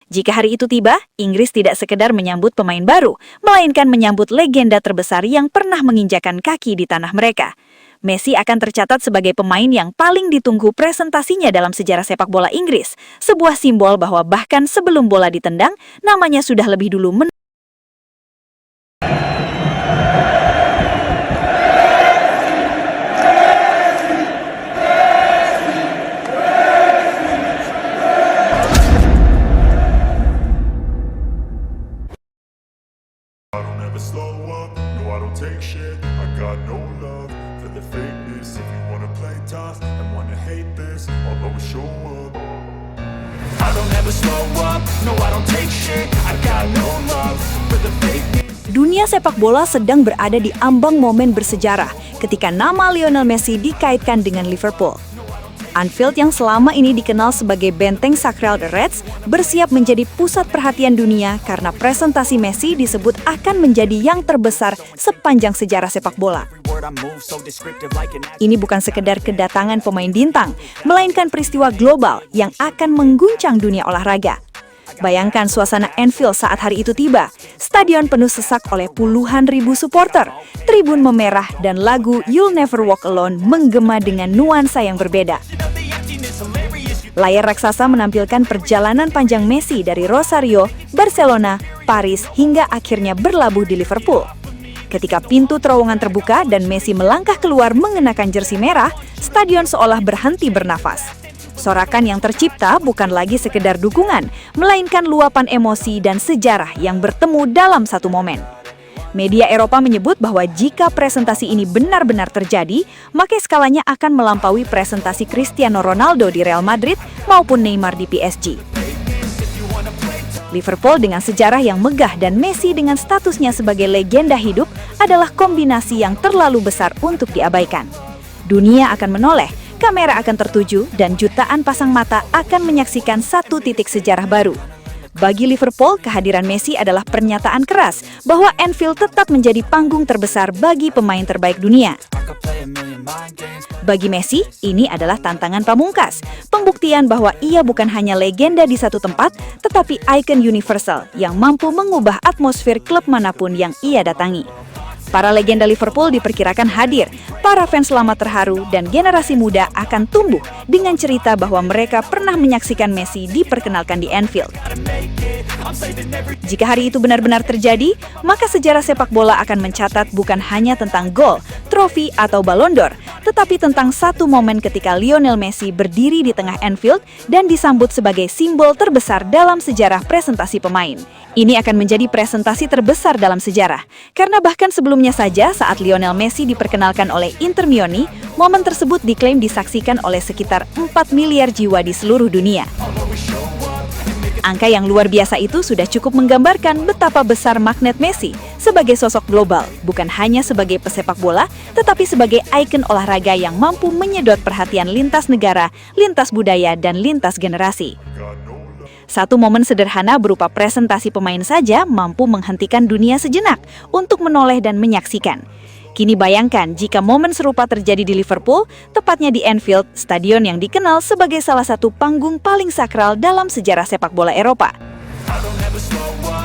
Jika hari itu tiba, Inggris tidak sekedar menyambut pemain baru, melainkan menyambut legenda terbesar yang pernah menginjakan kaki di tanah mereka. Messi akan tercatat sebagai pemain yang paling ditunggu presentasinya dalam sejarah sepak bola Inggris, sebuah simbol bahwa bahkan sebelum bola ditendang, namanya sudah lebih dulu I don't ever slow up, no I don't take shit. I got no love for the fakeness. If you wanna play tough and wanna hate this, I'll always show up. I don't ever slow up, no I don't take shit. I got no love for the fakeness. Dunia sepak bola sedang berada di ambang momen bersejarah ketika nama Lionel Messi dikaitkan dengan Liverpool. Anfield yang selama ini dikenal sebagai benteng sakral The Reds bersiap menjadi pusat perhatian dunia karena presentasi Messi disebut akan menjadi yang terbesar sepanjang sejarah sepak bola. Ini bukan sekedar kedatangan pemain bintang, melainkan peristiwa global yang akan mengguncang dunia olahraga. Bayangkan suasana Anfield saat hari itu tiba. Stadion penuh sesak oleh puluhan ribu supporter. Tribun memerah dan lagu You'll Never Walk Alone menggema dengan nuansa yang berbeda. Layar raksasa menampilkan perjalanan panjang Messi dari Rosario, Barcelona, Paris hingga akhirnya berlabuh di Liverpool. Ketika pintu terowongan terbuka dan Messi melangkah keluar mengenakan jersey merah, stadion seolah berhenti bernafas. Sorakan yang tercipta bukan lagi sekedar dukungan, melainkan luapan emosi dan sejarah yang bertemu dalam satu momen. Media Eropa menyebut bahwa jika presentasi ini benar-benar terjadi, maka skalanya akan melampaui presentasi Cristiano Ronaldo di Real Madrid maupun Neymar di PSG. Liverpool dengan sejarah yang megah dan Messi dengan statusnya sebagai legenda hidup adalah kombinasi yang terlalu besar untuk diabaikan. Dunia akan menoleh, kamera akan tertuju, dan jutaan pasang mata akan menyaksikan satu titik sejarah baru. Bagi Liverpool, kehadiran Messi adalah pernyataan keras bahwa Anfield tetap menjadi panggung terbesar bagi pemain terbaik dunia. Bagi Messi, ini adalah tantangan pamungkas, pembuktian bahwa ia bukan hanya legenda di satu tempat, tetapi ikon universal yang mampu mengubah atmosfer klub manapun yang ia datangi. Para legenda Liverpool diperkirakan hadir, para fans lama terharu, dan generasi muda akan tumbuh dengan cerita bahwa mereka pernah menyaksikan Messi diperkenalkan di Anfield. Jika hari itu benar-benar terjadi, maka sejarah sepak bola akan mencatat bukan hanya tentang gol, trofi, atau Ballon d'Or, tetapi tentang satu momen ketika Lionel Messi berdiri di tengah Anfield dan disambut sebagai simbol terbesar dalam sejarah presentasi pemain. Ini akan menjadi presentasi terbesar dalam sejarah, karena bahkan sebelumnya saja saat Lionel Messi diperkenalkan oleh Inter Miami, momen tersebut diklaim disaksikan oleh sekitar 4 miliar jiwa di seluruh dunia. Angka yang luar biasa itu sudah cukup menggambarkan betapa besar magnet Messi sebagai sosok global, bukan hanya sebagai pesepak bola, tetapi sebagai ikon olahraga yang mampu menyedot perhatian lintas negara, lintas budaya, dan lintas generasi. Satu momen sederhana berupa presentasi pemain saja mampu menghentikan dunia sejenak untuk menoleh dan menyaksikan. Kini bayangkan jika momen serupa terjadi di Liverpool, tepatnya di Anfield, stadion yang dikenal sebagai salah satu panggung paling sakral dalam sejarah sepak bola Eropa.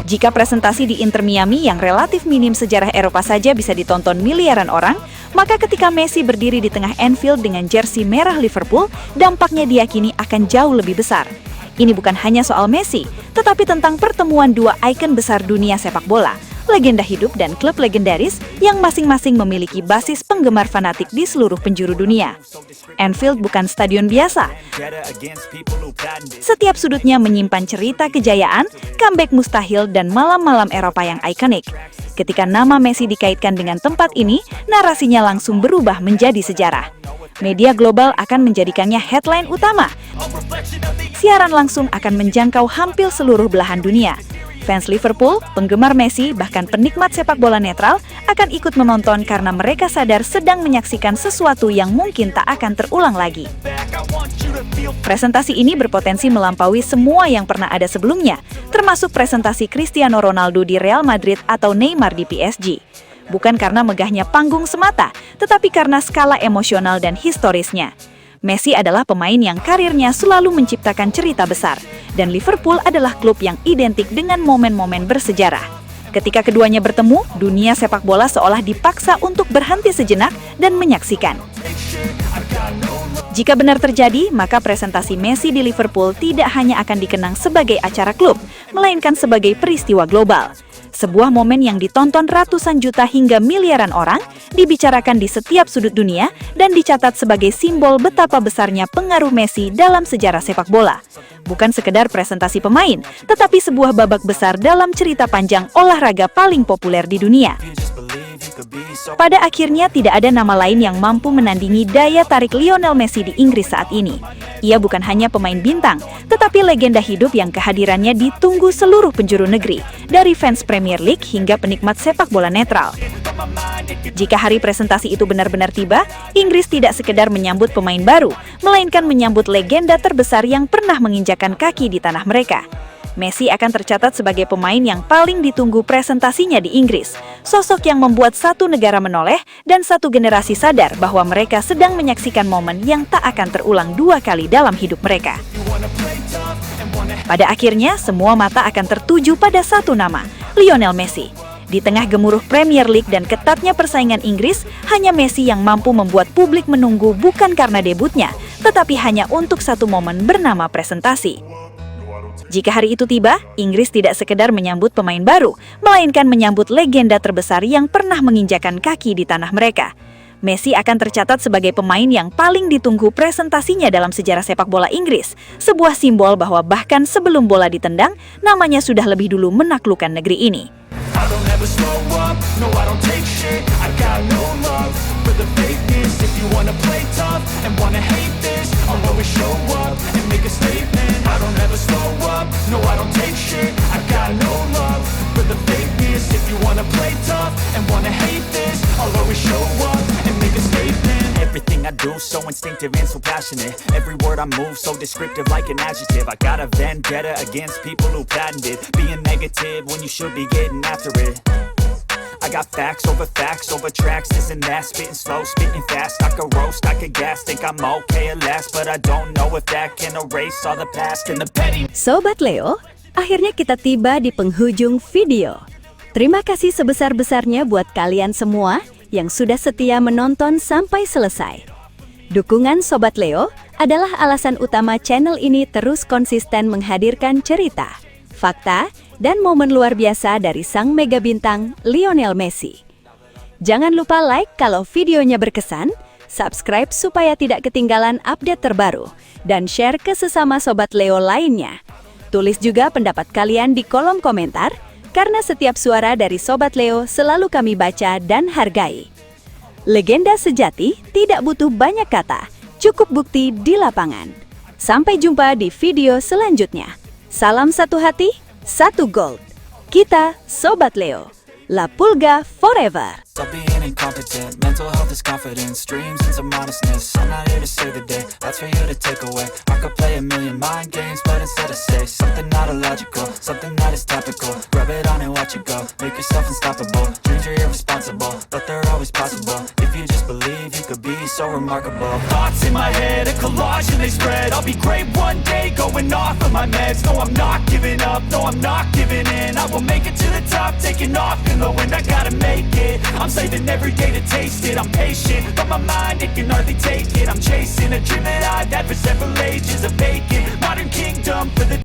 Jika presentasi di Inter Miami yang relatif minim sejarah Eropa saja bisa ditonton miliaran orang, maka ketika Messi berdiri di tengah Anfield dengan jersey merah Liverpool, dampaknya diyakini akan jauh lebih besar. Ini bukan hanya soal Messi, tetapi tentang pertemuan dua ikon besar dunia sepak bola, legenda hidup dan klub legendaris yang masing-masing memiliki basis penggemar fanatik di seluruh penjuru dunia. Anfield bukan stadion biasa. Setiap sudutnya menyimpan cerita kejayaan, comeback mustahil, dan malam-malam Eropa yang ikonik. Ketika nama Messi dikaitkan dengan tempat ini, narasinya langsung berubah menjadi sejarah. Media global akan menjadikannya headline utama. Siaran langsung akan menjangkau hampir seluruh belahan dunia. Fans Liverpool, penggemar Messi, bahkan penikmat sepak bola netral akan ikut menonton karena mereka sadar sedang menyaksikan sesuatu yang mungkin tak akan terulang lagi. Presentasi ini berpotensi melampaui semua yang pernah ada sebelumnya, termasuk presentasi Cristiano Ronaldo di Real Madrid atau Neymar di PSG. Bukan karena megahnya panggung semata, tetapi karena skala emosional dan historisnya. Messi adalah pemain yang karirnya selalu menciptakan cerita besar, dan Liverpool adalah klub yang identik dengan momen-momen bersejarah. Ketika keduanya bertemu, dunia sepak bola seolah dipaksa untuk berhenti sejenak dan menyaksikan. Jika benar terjadi, maka presentasi Messi di Liverpool tidak hanya akan dikenang sebagai acara klub, melainkan sebagai peristiwa global. Sebuah momen yang ditonton ratusan juta hingga miliaran orang, dibicarakan di setiap sudut dunia, dan dicatat sebagai simbol betapa besarnya pengaruh Messi dalam sejarah sepak bola. Bukan sekedar presentasi pemain, tetapi sebuah babak besar dalam cerita panjang olahraga paling populer di dunia. Pada akhirnya tidak ada nama lain yang mampu menandingi daya tarik Lionel Messi di Inggris saat ini. Ia bukan hanya pemain bintang, tetapi legenda hidup yang kehadirannya ditunggu seluruh penjuru negeri, dari fans Premier League hingga penikmat sepak bola netral. Jika hari presentasi itu benar-benar tiba, Inggris tidak sekedar menyambut pemain baru, melainkan menyambut legenda terbesar yang pernah menginjakan kaki di tanah mereka. Messi akan tercatat sebagai pemain yang paling ditunggu presentasinya di Inggris. Sosok yang membuat satu negara menoleh dan satu generasi sadar bahwa mereka sedang menyaksikan momen yang tak akan terulang dua kali dalam hidup mereka. Pada akhirnya, semua mata akan tertuju pada satu nama, Lionel Messi. Di tengah gemuruh Premier League dan ketatnya persaingan Inggris, hanya Messi yang mampu membuat publik menunggu bukan karena debutnya, tetapi hanya untuk satu momen bernama presentasi. Jika hari itu tiba, Inggris tidak sekedar menyambut pemain baru, melainkan menyambut legenda terbesar yang pernah menginjakan kaki di tanah mereka. Messi akan tercatat sebagai pemain yang paling ditunggu presentasinya dalam sejarah sepak bola Inggris, sebuah simbol bahwa bahkan sebelum bola ditendang, namanya sudah lebih dulu menaklukkan negeri ini. Everything I do so instinctive and so passionate. Every word I move so descriptive like an adjective. I got a vendetta against people who patented being negative when you should be getting after it. I got facts over tracks, this and that, spitting slow, spitting fast. I could roast, I could gas, think I'm okay at last, but I don't know if that can erase all the past and the petty. Sobat Leo, akhirnya kita tiba di penghujung video. Terima kasih sebesar-besarnya buat kalian semua yang sudah setia menonton sampai selesai. Dukungan Sobat Leo adalah alasan utama channel ini terus konsisten menghadirkan cerita, fakta, dan momen luar biasa dari sang mega bintang Lionel Messi. Jangan lupa like kalau videonya berkesan, subscribe supaya tidak ketinggalan update terbaru, dan share ke sesama Sobat Leo lainnya. Tulis juga pendapat kalian di kolom komentar, karena setiap suara dari Sobat Leo selalu kami baca dan hargai. Legenda sejati tidak butuh banyak kata, cukup bukti di lapangan. Sampai jumpa di video selanjutnya. Salam satu hati, satu gold. Kita Sobat Leo. La Pulga forever. Stop being incompetent, mental health is confidence, dreams and some honestness. I'm not here to save the day, that's for you to take away. I could play a million mind games, but instead I say something not illogical, something that is topical. Rub it on and watch it go, make yourself unstoppable. Dreams are irresponsible, but they're always possible. If you just believe, you could be so remarkable. Thoughts in my head, a collage and they spread. I'll be great one day, going off of my meds. No, I'm not giving up, no, I'm not giving in. I will make it to the top, taking off in the wind. I gotta make it, I'm saving every day to taste it. I'm patient, but my mind, it can hardly take it. I'm chasing a dream that I've had for several ages, a vacant modern kingdom for the